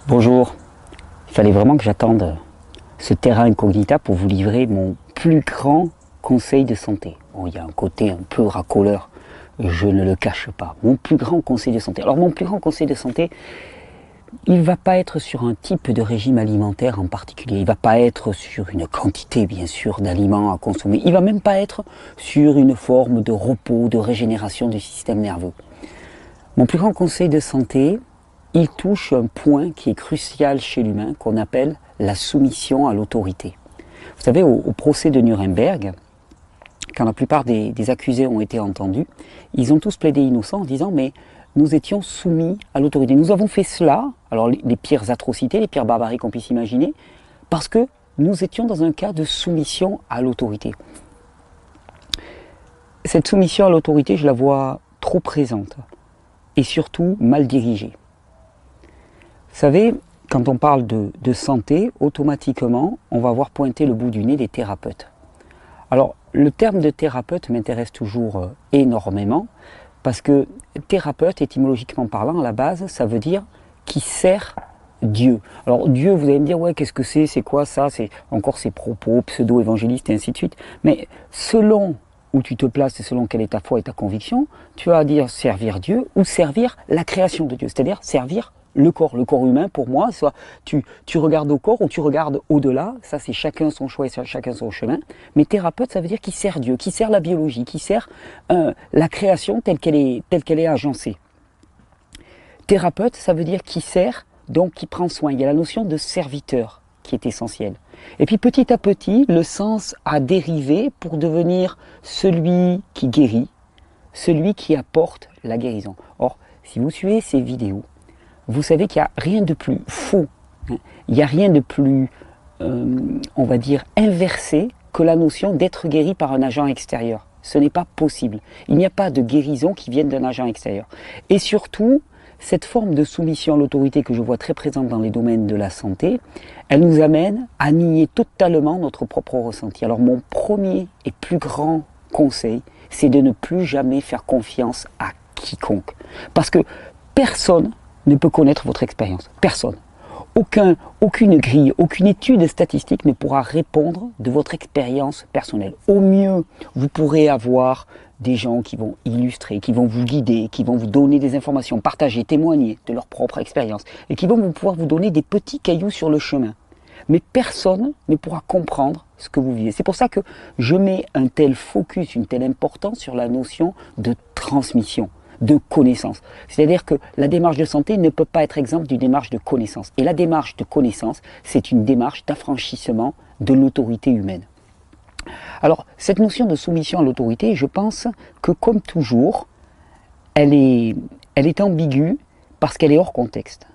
Bonjour, il fallait vraiment que j'attende ce terrain incognita pour vous livrer mon plus grand conseil de santé. Bon, il y a un côté un peu racoleur, je ne le cache pas. Mon plus grand conseil de santé. Alors mon plus grand conseil de santé, il ne va pas être sur un type de régime alimentaire en particulier. Il ne va pas être sur une quantité, bien sûr, d'aliments à consommer. Il ne va même pas être sur une forme de repos, de régénération du système nerveux. Mon plus grand conseil de santé, il touche un point qui est crucial chez l'humain, qu'on appelle la soumission à l'autorité. Vous savez, au procès de Nuremberg, quand la plupart des accusés ont été entendus, ils ont tous plaidé innocents en disant « mais nous étions soumis à l'autorité. Nous avons fait cela, alors les pires atrocités, les pires barbaries qu'on puisse imaginer, parce que nous étions dans un cas de soumission à l'autorité. » Cette soumission à l'autorité, je la vois trop présente et surtout mal dirigée. Vous savez, quand on parle de santé, automatiquement, on va voir pointer le bout du nez des thérapeutes. Alors, le terme de thérapeute m'intéresse toujours énormément, parce que thérapeute, étymologiquement parlant, à la base, ça veut dire qui sert Dieu. Alors, Dieu, vous allez me dire, ouais, qu'est-ce que c'est quoi ça? C'est encore ces propos pseudo-évangélistes et ainsi de suite. Mais selon où tu te places et selon quelle est ta foi et ta conviction, tu vas dire servir Dieu ou servir la création de Dieu, c'est-à-dire servir le corps humain. Pour moi, soit tu regardes au corps ou tu regardes au-delà, ça c'est chacun son choix et chacun son chemin, mais thérapeute ça veut dire qui sert Dieu, qui sert la biologie, qui sert la création telle qu'elle est agencée. Thérapeute ça veut dire qui sert, donc qui prend soin, il y a la notion de serviteur qui est essentielle. Et puis petit à petit, le sens a dérivé pour devenir celui qui guérit, celui qui apporte la guérison. Or, si vous suivez ces vidéos, vous savez qu'il n'y a rien de plus faux, hein, il n'y a rien de plus, on va dire, inversé que la notion d'être guéri par un agent extérieur. Ce n'est pas possible. Il n'y a pas de guérison qui vienne d'un agent extérieur. Et surtout, cette forme de soumission à l'autorité que je vois très présente dans les domaines de la santé, elle nous amène à nier totalement notre propre ressenti. Alors mon premier et plus grand conseil, c'est de ne plus jamais faire confiance à quiconque. Parce que personne ne peut connaître votre expérience. Personne. Aucune grille, aucune étude statistique ne pourra répondre de votre expérience personnelle. Au mieux, vous pourrez avoir des gens qui vont illustrer, qui vont vous guider, qui vont vous donner des informations, partager, témoigner de leur propre expérience et qui vont pouvoir vous donner des petits cailloux sur le chemin. Mais personne ne pourra comprendre ce que vous vivez. C'est pour ça que je mets un tel focus, une telle importance sur la notion de transmission, de connaissance. C'est-à-dire que la démarche de santé ne peut pas être exempte d'une démarche de connaissance. Et la démarche de connaissance, c'est une démarche d'affranchissement de l'autorité humaine. Alors, cette notion de soumission à l'autorité, je pense que comme toujours, elle est ambiguë parce qu'elle est hors contexte.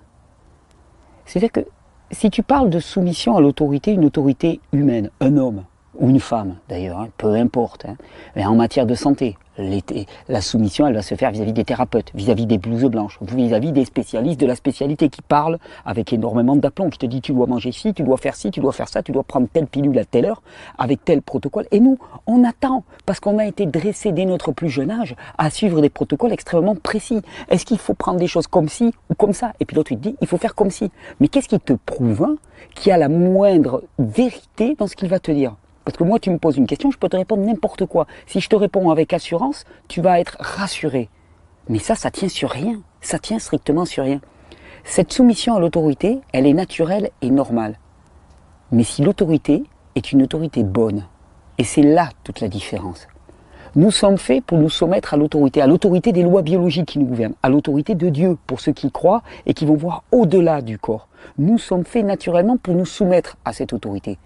C'est-à-dire que si tu parles de soumission à l'autorité, une autorité humaine, un homme ou une femme d'ailleurs, hein, peu importe, hein, mais en matière de santé, la soumission elle va se faire vis-à-vis des thérapeutes, vis-à-vis des blouses blanches, vis-à-vis des spécialistes de la spécialité qui parlent avec énormément d'aplomb, qui te dit tu dois manger ci, tu dois faire ci, tu dois faire ça, tu dois prendre telle pilule à telle heure, avec tel protocole. Et nous, on attend, parce qu'on a été dressé dès notre plus jeune âge à suivre des protocoles extrêmement précis. Est-ce qu'il faut prendre des choses comme ci ou comme ça? Et puis l'autre il te dit il faut faire comme ci. Mais qu'est-ce qui te prouve qu'il y a la moindre vérité dans ce qu'il va te dire? Parce que moi, tu me poses une question, je peux te répondre n'importe quoi. Si je te réponds avec assurance, tu vas être rassuré. Mais ça tient sur rien. Ça tient strictement sur rien. Cette soumission à l'autorité, elle est naturelle et normale. Mais si l'autorité est une autorité bonne, et c'est là toute la différence. Nous sommes faits pour nous soumettre à l'autorité des lois biologiques qui nous gouvernent, à l'autorité de Dieu, pour ceux qui croient et qui vont voir au-delà du corps. Nous sommes faits naturellement pour nous soumettre à cette autorité.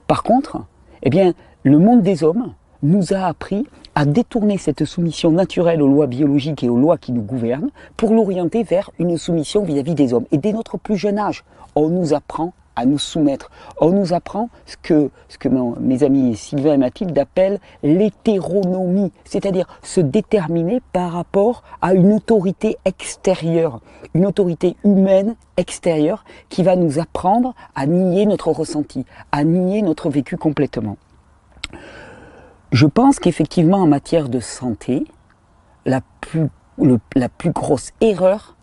Par contre, eh bien, le monde des hommes nous a appris à détourner cette soumission naturelle aux lois biologiques et aux lois qui nous gouvernent pour l'orienter vers une soumission vis-à-vis des hommes. Et dès notre plus jeune âge, on nous apprend à nous soumettre. On nous apprend ce que mes amis Sylvain et Mathilde appellent l'hétéronomie, c'est-à-dire se déterminer par rapport à une autorité extérieure, une autorité humaine extérieure qui va nous apprendre à nier notre ressenti, à nier notre vécu complètement. Je pense qu'effectivement en matière de santé, la plus grosse erreur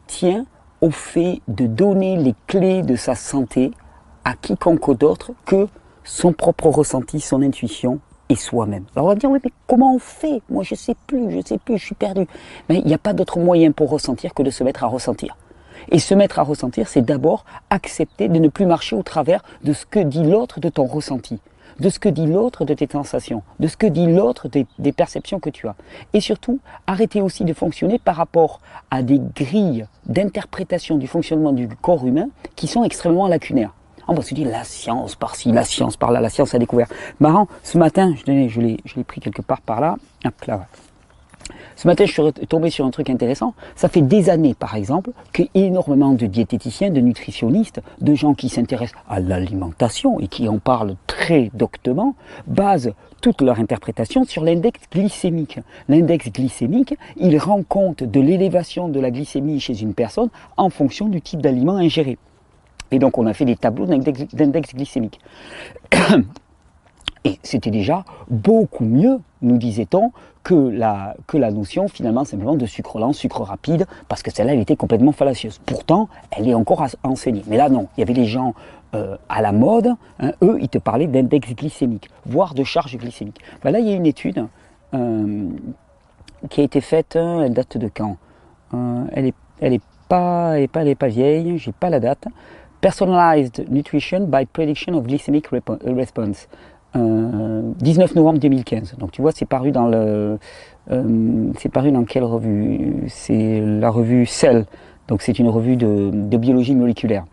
tient au fait de donner les clés de sa santé à quiconque d'autre que son propre ressenti, son intuition et soi-même. Alors on va dire, oui, mais comment on fait? Moi je sais plus, je suis perdu. Mais il n'y a pas d'autre moyen pour ressentir que de se mettre à ressentir. Et se mettre à ressentir, c'est d'abord accepter de ne plus marcher au travers de ce que dit l'autre de ton ressenti, de ce que dit l'autre de tes sensations, de ce que dit l'autre des perceptions que tu as. Et surtout, arrêter aussi de fonctionner par rapport à des grilles d'interprétation du fonctionnement du corps humain qui sont extrêmement lacunaires. On va se dire la science par-ci, la science par-là, la science a découvert. Marrant, ce matin, je l'ai pris quelque part par là, hop là, ouais. Ce matin, je suis tombé sur un truc intéressant. Ça fait des années, par exemple, qu'énormément de diététiciens, de nutritionnistes, de gens qui s'intéressent à l'alimentation et qui en parlent très doctement, basent toute leur interprétation sur l'index glycémique. L'index glycémique, il rend compte de l'élévation de la glycémie chez une personne en fonction du type d'aliment ingéré. Et donc, on a fait des tableaux d'index glycémique. Et c'était déjà beaucoup mieux, nous disait-on, que la notion finalement simplement de sucre lent, sucre rapide, parce que celle-là, elle était complètement fallacieuse. Pourtant, elle est encore enseignée. Mais là, non. Il y avait des gens à la mode, hein, eux, ils te parlaient d'index glycémique, voire de charge glycémique. Ben là, il y a une étude qui a été faite, elle date de quand? Elle est pas vieille, j'ai pas la date. Personalized Nutrition by Prediction of Glycemic Response. 19 novembre 2015. Donc tu vois, c'est paru dans quelle revue? C'est la revue Cell. Donc c'est une revue de biologie moléculaire.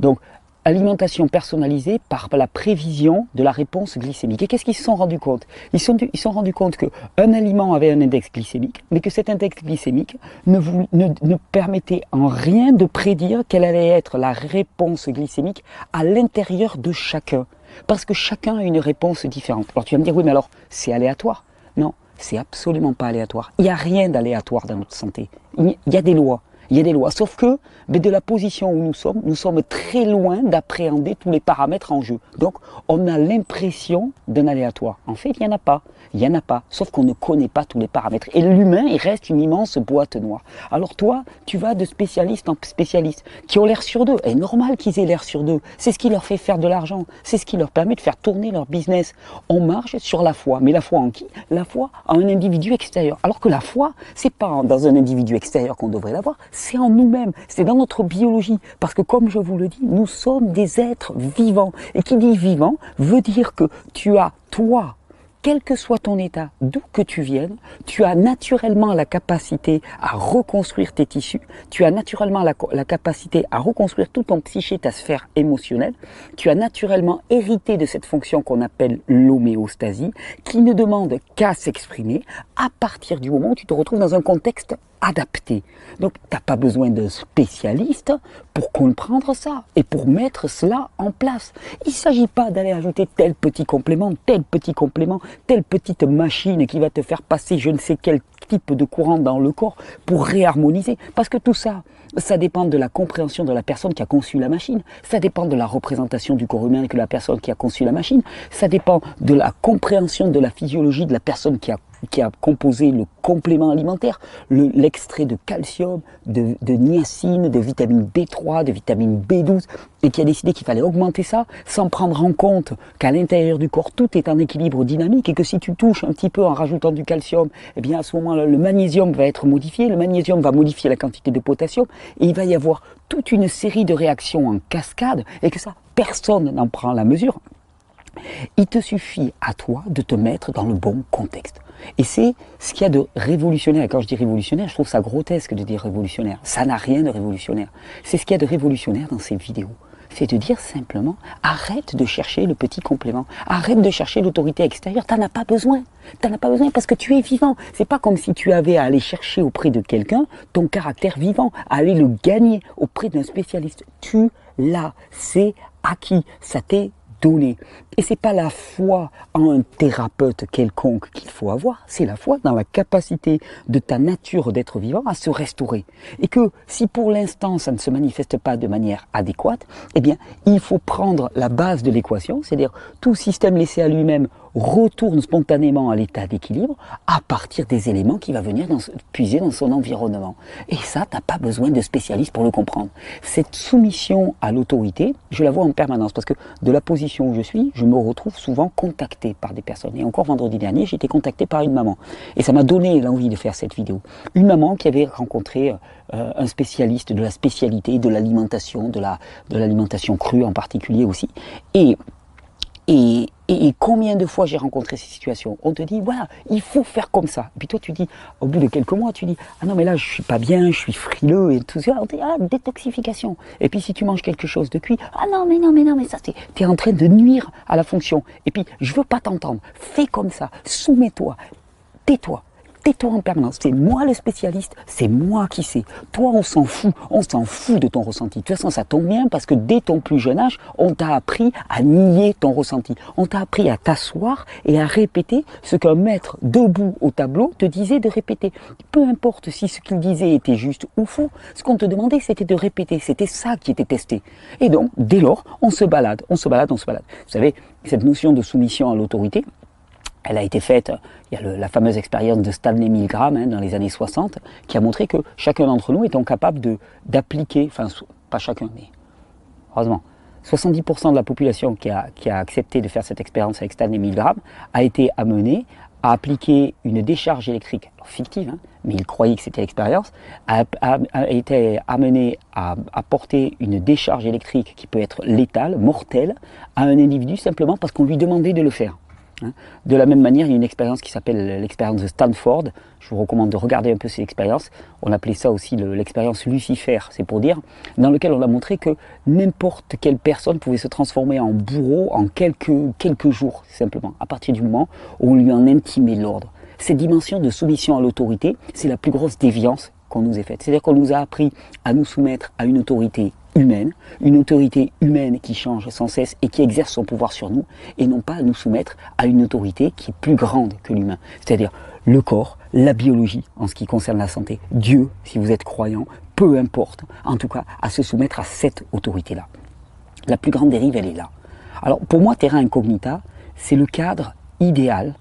Donc alimentation personnalisée par la prévision de la réponse glycémique. Et qu'est-ce qu'ils se sont rendus compte? Ils se sont rendus compte qu'un aliment avait un index glycémique, mais que cet index glycémique ne permettait en rien de prédire quelle allait être la réponse glycémique à l'intérieur de chacun. Parce que chacun a une réponse différente. Alors tu vas me dire, oui, mais alors c'est aléatoire. Non, c'est absolument pas aléatoire. Il n'y a rien d'aléatoire dans notre santé. Il y a des lois. Il y a des lois, sauf que de la position où nous sommes très loin d'appréhender tous les paramètres en jeu. Donc, on a l'impression d'un aléatoire. En fait, il n'y en a pas. Il n'y en a pas, sauf qu'on ne connaît pas tous les paramètres. Et l'humain, il reste une immense boîte noire. Alors toi, tu vas de spécialiste en spécialiste, qui ont l'air sur d'eux. Et normal qu'ils aient l'air sur d'eux. C'est ce qui leur fait faire de l'argent. C'est ce qui leur permet de faire tourner leur business. On marche sur la foi. Mais la foi en qui? La foi en un individu extérieur. Alors que la foi, c'est pas dans un individu extérieur qu'on devrait l'avoir, c'est en nous-mêmes, c'est dans notre biologie. Parce que comme je vous le dis, nous sommes des êtres vivants. Et qui dit vivant veut dire que tu as, toi, quel que soit ton état, d'où que tu viennes, tu as naturellement la capacité à reconstruire tes tissus, tu as naturellement la capacité à reconstruire tout ton psyché, ta sphère émotionnelle, tu as naturellement hérité de cette fonction qu'on appelle l'homéostasie, qui ne demande qu'à s'exprimer à partir du moment où tu te retrouves dans un contexte adapté. Donc, tu n'as pas besoin d'un spécialiste pour comprendre ça et pour mettre cela en place. Il ne s'agit pas d'aller ajouter tel petit complément, telle petite machine qui va te faire passer je ne sais quel type de courant dans le corps pour réharmoniser. Parce que tout ça, ça dépend de la compréhension de la personne qui a conçu la machine, ça dépend de la représentation du corps humain que la personne qui a conçu la machine, ça dépend de la compréhension de la physiologie de la personne qui a composé le complément alimentaire, l'extrait de calcium, de niacine, de vitamine B3, de vitamine B12, et qui a décidé qu'il fallait augmenter ça sans prendre en compte qu'à l'intérieur du corps, tout est en équilibre dynamique et que si tu touches un petit peu en rajoutant du calcium, eh bien à ce moment-là, le magnésium va être modifié, le magnésium va modifier la quantité de potassium et il va y avoir toute une série de réactions en cascade et que ça, personne n'en prend la mesure. Il te suffit à toi de te mettre dans le bon contexte. Et c'est ce qu'il y a de révolutionnaire. Et quand je dis révolutionnaire, je trouve ça grotesque de dire révolutionnaire. Ça n'a rien de révolutionnaire. C'est ce qu'il y a de révolutionnaire dans ces vidéos. C'est de dire simplement, arrête de chercher le petit complément. Arrête de chercher l'autorité extérieure. T'en as pas besoin. T'en as pas besoin parce que tu es vivant. C'est pas comme si tu avais à aller chercher auprès de quelqu'un ton caractère vivant, à aller le gagner auprès d'un spécialiste. Tu l'as. C'est acquis. Ça t'est donné. Et c'est pas la foi en un thérapeute quelconque qu'il faut avoir, c'est la foi dans la capacité de ta nature d'être vivant à se restaurer. Et que si pour l'instant ça ne se manifeste pas de manière adéquate, eh bien il faut prendre la base de l'équation, c'est-à-dire tout système laissé à lui-même retourne spontanément à l'état d'équilibre à partir des éléments qu'il va venir puiser dans son environnement. Et ça, tu n'as pas besoin de spécialiste pour le comprendre. Cette soumission à l'autorité, je la vois en permanence parce que de la position où je suis, je me retrouve souvent contacté par des personnes. Et encore vendredi dernier, j'ai été contacté par une maman. Et ça m'a donné l'envie de faire cette vidéo. Une maman qui avait rencontré un spécialiste de la spécialité de l'alimentation, de l'alimentation crue en particulier aussi. Et combien de fois j'ai rencontré ces situations? On te dit, voilà, il faut faire comme ça. Et puis toi, tu dis, au bout de quelques mois, tu dis, ah non, mais là, je suis pas bien, je suis frileux et tout ça. On te dit, ah, détoxification. Et puis si tu manges quelque chose de cuit, ah non, mais ça, t'es en train de nuire à la fonction. Et puis, je veux pas t'entendre. Fais comme ça. Soumets-toi. Tais-toi. Tais-toi en permanence. C'est moi le spécialiste, c'est moi qui sais. Toi, on s'en fout de ton ressenti. De toute façon, ça tombe bien parce que dès ton plus jeune âge, on t'a appris à nier ton ressenti. On t'a appris à t'asseoir et à répéter ce qu'un maître debout au tableau te disait de répéter. Peu importe si ce qu'il disait était juste ou faux, ce qu'on te demandait, c'était de répéter. C'était ça qui était testé. Et donc, dès lors, on se balade. Vous savez, cette notion de soumission à l'autorité, elle a été faite, il y a la fameuse expérience de Stanley Milgram dans les années 60, qui a montré que chacun d'entre nous étant capable d'appliquer, enfin pas chacun, mais heureusement, 70% de la population qui a accepté de faire cette expérience avec Stanley Milgram a été amenée à appliquer une décharge électrique, alors fictive, mais il croyait que c'était l'expérience, a été amené à apporter une décharge électrique qui peut être létale, mortelle, à un individu simplement parce qu'on lui demandait de le faire. De la même manière, il y a une expérience qui s'appelle l'expérience de Stanford. Je vous recommande de regarder un peu ces expériences. On appelait ça aussi l'expérience Lucifer, c'est pour dire, dans lequel on a montré que n'importe quelle personne pouvait se transformer en bourreau en quelques jours, simplement, à partir du moment où on lui en intimait l'ordre. Cette dimension de soumission à l'autorité, c'est la plus grosse déviance qu'on nous ait faite. C'est-à-dire qu'on nous a appris à nous soumettre à une autorité humaine qui change sans cesse et qui exerce son pouvoir sur nous, et non pas à nous soumettre à une autorité qui est plus grande que l'humain, c'est-à-dire le corps, la biologie en ce qui concerne la santé, Dieu si vous êtes croyant, peu importe, en tout cas à se soumettre à cette autorité-là. La plus grande dérive, elle est là. Alors pour moi, Terra Incognita, c'est le cadre idéal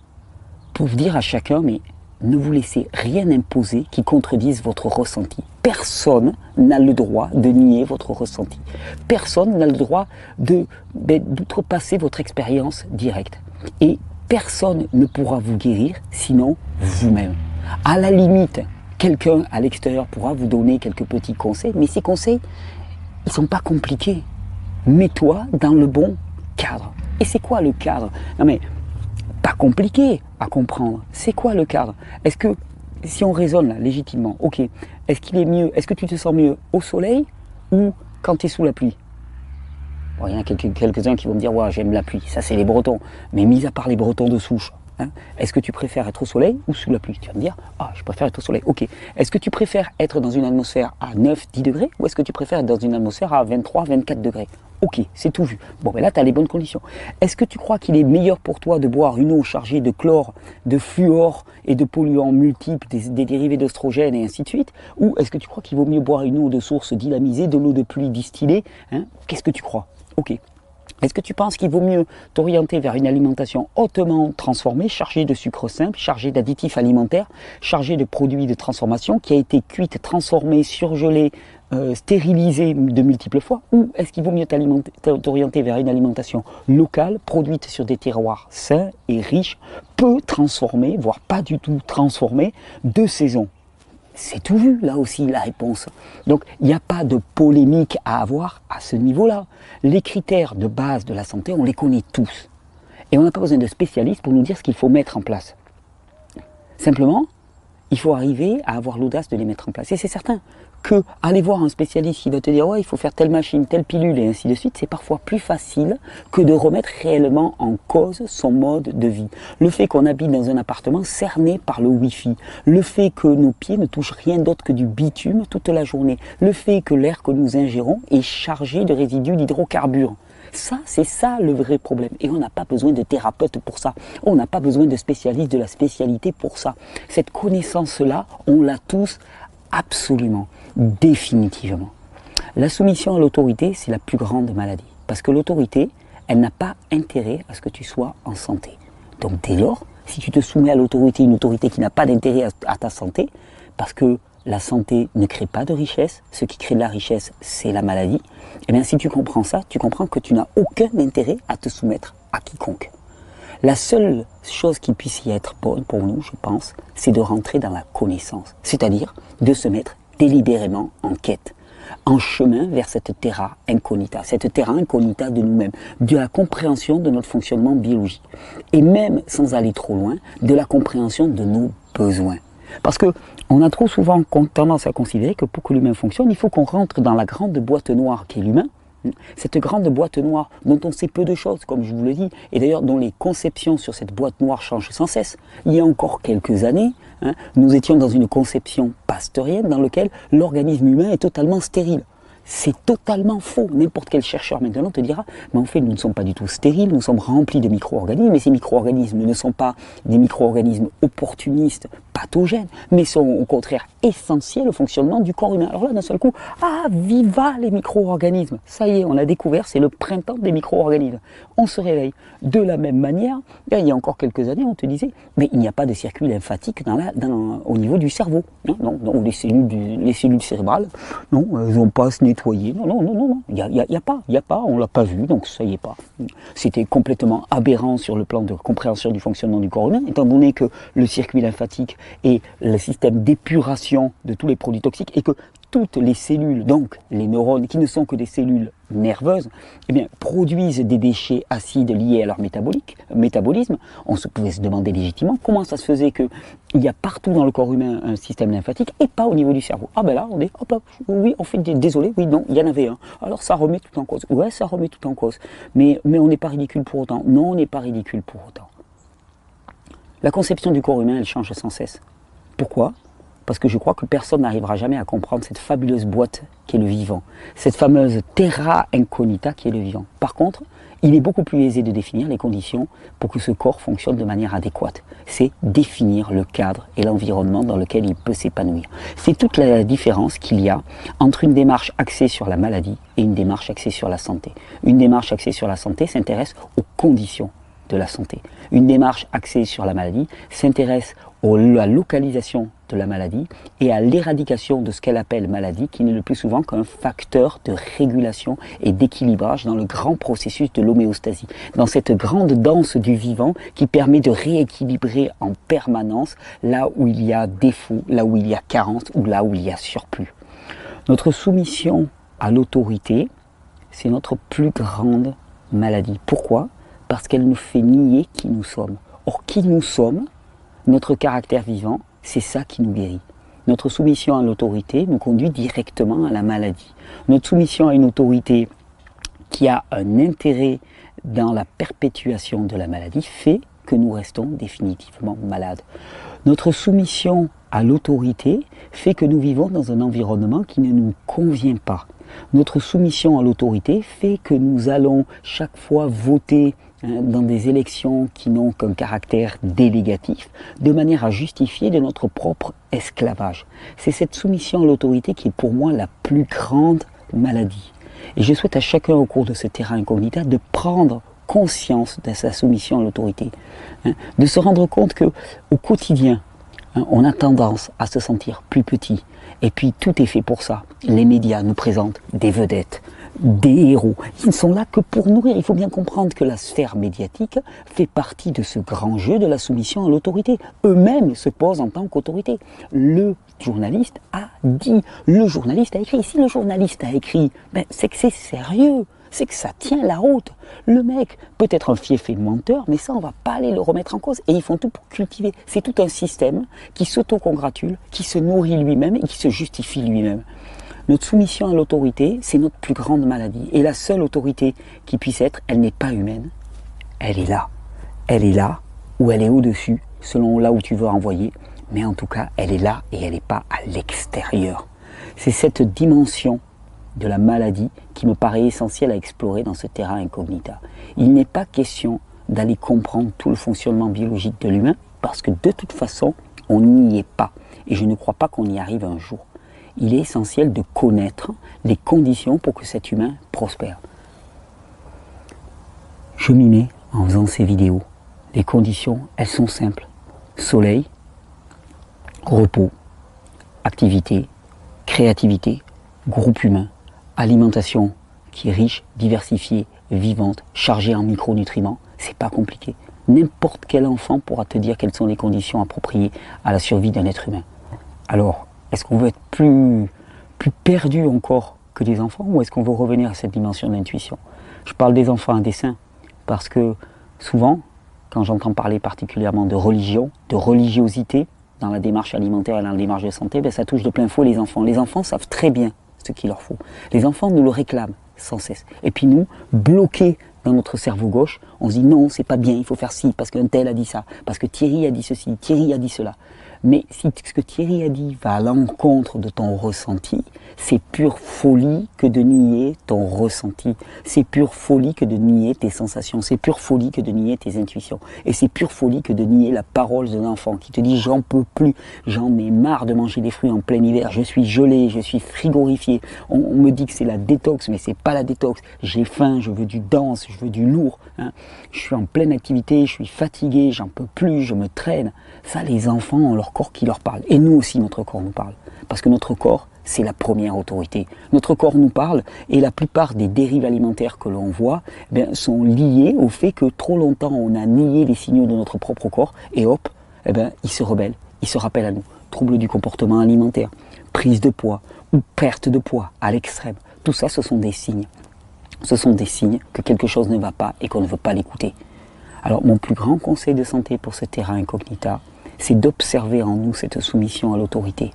pour dire à chacun, mais ne vous laissez rien imposer qui contredise votre ressenti. Personne n'a le droit de nier votre ressenti. Personne n'a le droit d'outrepasser votre expérience directe. Et personne ne pourra vous guérir sinon vous-même. À la limite, quelqu'un à l'extérieur pourra vous donner quelques petits conseils, mais ces conseils, ils ne sont pas compliqués. Mets-toi dans le bon cadre. Et c'est quoi le cadre? Non mais, pas compliqué à comprendre. C'est quoi le cadre? Est-ce que, si on raisonne là, légitimement, ok, est-ce qu'il est mieux, est-ce que tu te sens mieux au soleil ou quand tu es sous la pluie? Bon, il y en a quelques-uns qui vont me dire, ouais, j'aime la pluie, ça c'est les Bretons. Mais mis à part les Bretons de souche, est-ce que tu préfères être au soleil ou sous la pluie? Tu vas me dire, ah, je préfère être au soleil. Ok. Est-ce que tu préfères être dans une atmosphère à 9-10 degrés ou est-ce que tu préfères être dans une atmosphère à 23-24 degrés? Ok, c'est tout vu. Bon, ben là, tu as les bonnes conditions. Est-ce que tu crois qu'il est meilleur pour toi de boire une eau chargée de chlore, de fluor et de polluants multiples, des dérivés d'oestrogène et ainsi de suite? Ou est-ce que tu crois qu'il vaut mieux boire une eau de source dynamisée, de l'eau de pluie distillée? Qu'est-ce que tu crois? Ok. Est-ce que tu penses qu'il vaut mieux t'orienter vers une alimentation hautement transformée, chargée de sucre simple, chargée d'additifs alimentaires, chargée de produits de transformation, qui a été cuite, transformée, surgelée, stérilisée de multiples fois? Ou est-ce qu'il vaut mieux t'orienter vers une alimentation locale, produite sur des terroirs sains et riches, peu transformée, voire pas du tout transformée, de saison? C'est tout vu, là aussi, la réponse. Donc, il n'y a pas de polémique à avoir à ce niveau-là. Les critères de base de la santé, on les connaît tous. Et on n'a pas besoin de spécialistes pour nous dire ce qu'il faut mettre en place. Simplement, il faut arriver à avoir l'audace de les mettre en place. Et c'est certain que aller voir un spécialiste qui va te dire « ouais, il faut faire telle machine, telle pilule » et ainsi de suite, c'est parfois plus facile que de remettre réellement en cause son mode de vie. Le fait qu'on habite dans un appartement cerné par le Wi-Fi, le fait que nos pieds ne touchent rien d'autre que du bitume toute la journée, le fait que l'air que nous ingérons est chargé de résidus d'hydrocarbures. Ça, c'est ça le vrai problème. Et on n'a pas besoin de thérapeute pour ça. On n'a pas besoin de spécialiste de la spécialité pour ça. Cette connaissance-là, on l'a tous absolument, définitivement. La soumission à l'autorité, c'est la plus grande maladie. Parce que l'autorité, elle n'a pas intérêt à ce que tu sois en santé. Donc dès lors, si tu te soumets à l'autorité, une autorité qui n'a pas d'intérêt à ta santé, parce que la santé ne crée pas de richesse, ce qui crée de la richesse, c'est la maladie, eh bien si tu comprends ça, tu comprends que tu n'as aucun intérêt à te soumettre à quiconque. La seule chose qui puisse y être bonne pour nous, je pense, c'est de rentrer dans la connaissance, c'est-à-dire de se mettre délibérément en quête, en chemin vers cette terra incognita de nous-mêmes, de la compréhension de notre fonctionnement biologique, et même sans aller trop loin, de la compréhension de nos besoins. Parce que on a trop souvent tendance à considérer que pour que l'humain fonctionne, il faut qu'on rentre dans la grande boîte noire qui est l'humain. Cette grande boîte noire dont on sait peu de choses, comme je vous le dis, et d'ailleurs dont les conceptions sur cette boîte noire changent sans cesse. Il y a encore quelques années, nous étions dans une conception pasteurienne dans laquelle l'organisme humain est totalement stérile. C'est totalement faux. N'importe quel chercheur maintenant te dira, mais en fait nous ne sommes pas du tout stériles, nous sommes remplis de micro-organismes, et ces micro-organismes ne sont pas des micro-organismes opportunistes, pathogènes, mais sont au contraire essentiels au fonctionnement du corps humain. Alors là, d'un seul coup, ah, viva les micro-organismes! Ça y est, on a découvert, c'est le printemps des micro-organismes. On se réveille. De la même manière, il y a encore quelques années, on te disait, mais il n'y a pas de circuit lymphatique au niveau du cerveau. Non, les cellules cérébrales, non, elles n'ont pas à se nettoyer. Non, il n'y a pas, on ne l'a pas vu, donc ça y est pas. C'était complètement aberrant sur le plan de compréhension du fonctionnement du corps humain, étant donné que le circuit lymphatique est le système d'épuration de tous les produits toxiques et que toutes les cellules, donc les neurones, qui ne sont que des cellules nerveuses, eh bien, produisent des déchets acides liés à leur métabolisme. On se pouvait se demander légitimement comment ça se faisait qu'il y a partout dans le corps humain un système lymphatique et pas au niveau du cerveau. Ah ben là, on est, hop, hop, oui, on fait désolé, oui, non, il y en avait un. Alors ça remet tout en cause. Ouais, ça remet tout en cause. Mais on n'est pas ridicule pour autant. Non, on n'est pas ridicule pour autant. La conception du corps humain, elle change sans cesse. Pourquoi ? Parce que je crois que personne n'arrivera jamais à comprendre cette fabuleuse boîte qui est le vivant, cette fameuse terra incognita qui est le vivant. Par contre, il est beaucoup plus aisé de définir les conditions pour que ce corps fonctionne de manière adéquate. C'est définir le cadre et l'environnement dans lequel il peut s'épanouir. C'est toute la différence qu'il y a entre une démarche axée sur la maladie et une démarche axée sur la santé. Une démarche axée sur la santé s'intéresse aux conditions de la santé. Une démarche axée sur la maladie s'intéresse à la localisation de la maladie et à l'éradication de ce qu'elle appelle maladie, qui n'est le plus souvent qu'un facteur de régulation et d'équilibrage dans le grand processus de l'homéostasie, dans cette grande danse du vivant qui permet de rééquilibrer en permanence là où il y a défaut, là où il y a carence ou là où il y a surplus. Notre soumission à l'autorité, c'est notre plus grande maladie. Pourquoi ? Parce qu'elle nous fait nier qui nous sommes. Or, qui nous sommes, notre caractère vivant, c'est ça qui nous guérit. Notre soumission à l'autorité nous conduit directement à la maladie. Notre soumission à une autorité qui a un intérêt dans la perpétuation de la maladie fait que nous restons définitivement malades. Notre soumission à l'autorité fait que nous vivons dans un environnement qui ne nous convient pas. Notre soumission à l'autorité fait que nous allons chaque fois voter dans des élections qui n'ont qu'un caractère délégatif, de manière à justifier de notre propre esclavage. C'est cette soumission à l'autorité qui est pour moi la plus grande maladie. Et je souhaite à chacun au cours de ce terrain incognita de prendre conscience de sa soumission à l'autorité, de se rendre compte que au quotidien, on a tendance à se sentir plus petit. Et puis tout est fait pour ça. Les médias nous présentent des vedettes, des héros. Ils ne sont là que pour nourrir. Il faut bien comprendre que la sphère médiatique fait partie de ce grand jeu de la soumission à l'autorité. Eux-mêmes se posent en tant qu'autorité. Le journaliste a dit, le journaliste a écrit. Si le journaliste a écrit, c'est que c'est sérieux. C'est que ça tient la route. Le mec peut être un fiefé menteur, mais ça, on ne va pas aller le remettre en cause. Et ils font tout pour cultiver. C'est tout un système qui s'auto-congratule, qui se nourrit lui-même et qui se justifie lui-même. Notre soumission à l'autorité, c'est notre plus grande maladie. Et la seule autorité qui puisse être, elle n'est pas humaine. Elle est là. Elle est là ou elle est au-dessus, selon là où tu veux envoyer. Mais en tout cas, elle est là et elle n'est pas à l'extérieur. C'est cette dimension de la maladie qui me paraît essentiel à explorer dans ce terrain incognita. Il n'est pas question d'aller comprendre tout le fonctionnement biologique de l'humain, parce que de toute façon, on n'y est pas. Et je ne crois pas qu'on y arrive un jour. Il est essentiel de connaître les conditions pour que cet humain prospère. Je m'y mets en faisant ces vidéos. Les conditions, elles sont simples. Soleil, repos, activité, créativité, groupe humain, alimentation qui est riche, diversifiée, vivante, chargée en micronutriments. C'est pas compliqué. N'importe quel enfant pourra te dire quelles sont les conditions appropriées à la survie d'un être humain. Alors, est-ce qu'on veut être plus perdu encore que des enfants, ou est-ce qu'on veut revenir à cette dimension d'intuition? Je parle des enfants à dessein parce que souvent, quand j'entends parler particulièrement de religion, de religiosité dans la démarche alimentaire et dans la démarche de santé, ben ça touche de plein fouet les enfants. Les enfants savent très bien ce qu'il leur faut. Les enfants nous le réclament sans cesse. Et puis nous, bloqués dans notre cerveau gauche, on se dit non, c'est pas bien, il faut faire ci, parce qu'un tel a dit ça, parce que Thierry a dit ceci, Thierry a dit cela. Mais si ce que Thierry a dit va à l'encontre de ton ressenti, c'est pure folie que de nier ton ressenti. C'est pure folie que de nier tes sensations. C'est pure folie que de nier tes intuitions. Et c'est pure folie que de nier la parole d'un enfant qui te dit j'en peux plus, j'en ai marre de manger des fruits en plein hiver, je suis gelé, je suis frigorifié. On me dit que c'est la détox, mais c'est pas la détox. J'ai faim, je veux du dense, je veux du lourd. Hein. Je suis en pleine activité, je suis fatigué, j'en peux plus, je me traîne. Ça, les enfants ont leur corps qui leur parle. Et nous aussi, notre corps nous parle. Parce que notre corps, c'est la première autorité. Notre corps nous parle, et la plupart des dérives alimentaires que l'on voit sont liées au fait que trop longtemps on a nié les signaux de notre propre corps, et hop, il se rebelle, il se rappelle à nous. Troubles du comportement alimentaire, prise de poids ou perte de poids à l'extrême. Tout ça, ce sont des signes. Ce sont des signes que quelque chose ne va pas et qu'on ne veut pas l'écouter. Alors, mon plus grand conseil de santé pour ce terrain incognita, c'est d'observer en nous cette soumission à l'autorité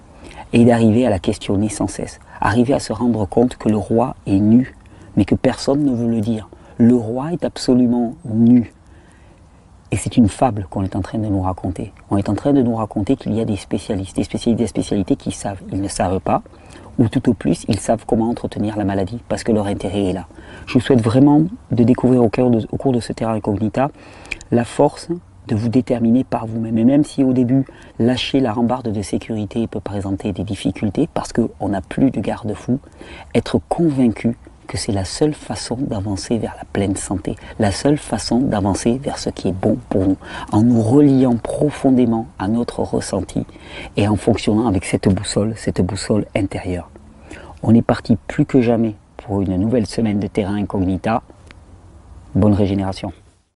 et d'arriver à la questionner sans cesse. Arriver à se rendre compte que le roi est nu, mais que personne ne veut le dire. Le roi est absolument nu. Et c'est une fable qu'on est en train de nous raconter. On est en train de nous raconter qu'il y a des spécialistes, des spécialités qui savent. Ils ne savent pas, ou tout au plus, ils savent comment entretenir la maladie, parce que leur intérêt est là. Je vous souhaite vraiment de découvrir au cours de ce terrain incognita la force de vous déterminer par vous-même. Et même si au début, lâcher la rambarde de sécurité peut présenter des difficultés, parce qu'on n'a plus de garde-fou, être convaincu que c'est la seule façon d'avancer vers la pleine santé, la seule façon d'avancer vers ce qui est bon pour nous, en nous reliant profondément à notre ressenti et en fonctionnant avec cette boussole intérieure. On est parti plus que jamais pour une nouvelle semaine de terrain incognita. Bonne régénération.